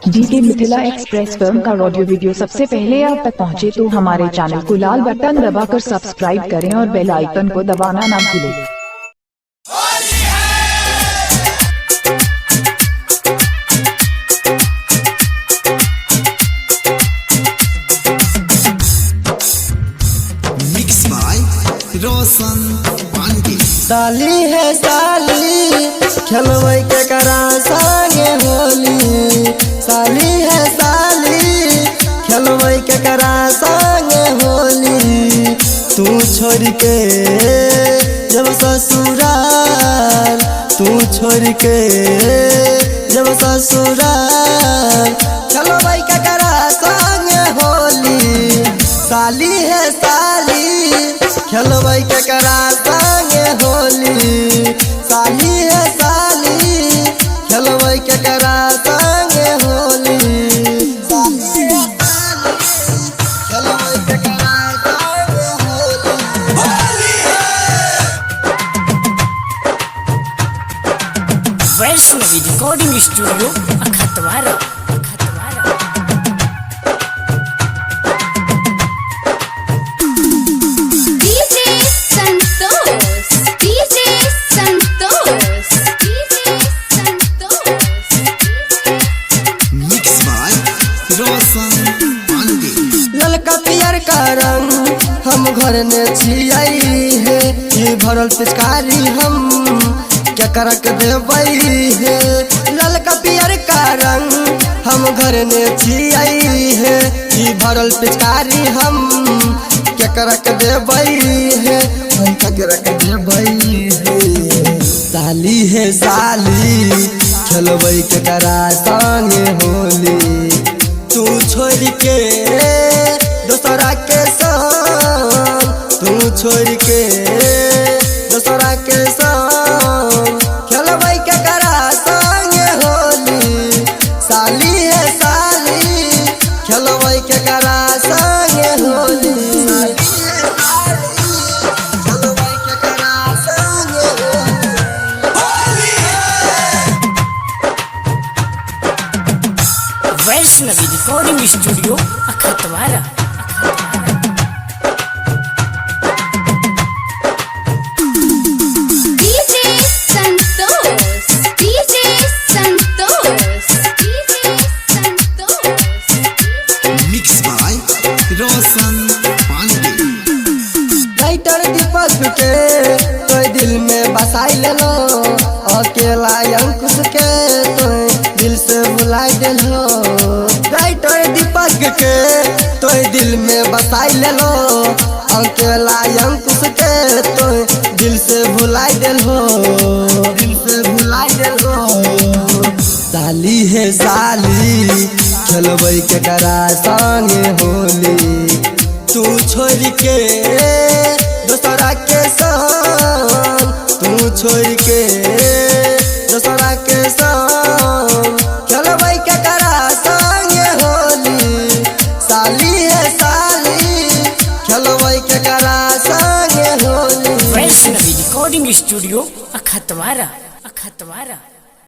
DK Mithila express film का audio video सबसे पहले आप तक पहुंचे तो हमारे चैनल को लाल बटन दबाकर सब्सक्राइब करें और बेल आइकन को दबाना ना भूलें। रोशन पांडे साली है साली खेलवे के करा संगे होली। साली है साली खेलवे के करा संगे होली। तू छोड़ के जब ससुराल, तू छोड़ के जब ससुराल खेलवे के करा संगे होली। साली है साली खेलवे के करा संगे होली। साली है साली खेलवे के करा संगे होली। साली है साली खेलवे के करा संगे होली। Vaishnavi recording studio Akhatwara. ललका पियर का रंग हम घर में छियाई है। ये भरल पिचकारी हम क्या करक देवई है। ललका पियर का रंग हम घर में छियाई है। ये भरल पिचकारी हम क्या करक देवई है। हम क्या करक देवई है। साली है साली खेलवे के करा संगे होली। तू छोड़ के दूसरा के संग, तू छोड़ के दूसरा के संग खेलवे के करा संगे होली। साली है साली खेलवे के करा संगे होली। खेलवे के करा संगे Holi. Vaishnavi recording studio Akhtwara. Mix by Roshan Pandey. Writer Deepak के तो दिल में बसाई लेलो। अकेला अंकुश के तो दिल से बुलाई देलो। राइटर दीपक के तो दिल में बसाई लेलो। अकेला अंकुश के तो दिल से भुलाई देलो। दिल से भुलाई देलो। साली है साली खेलवे के करा संगे होली। तू छोड़ के दूसरा के संग, तू छोड़ के दूसरा के संग खेलवे के करा संगे होली। साली है साली खेलवे के करा संगे होली। Vaishnavi recording studio अखतवारा।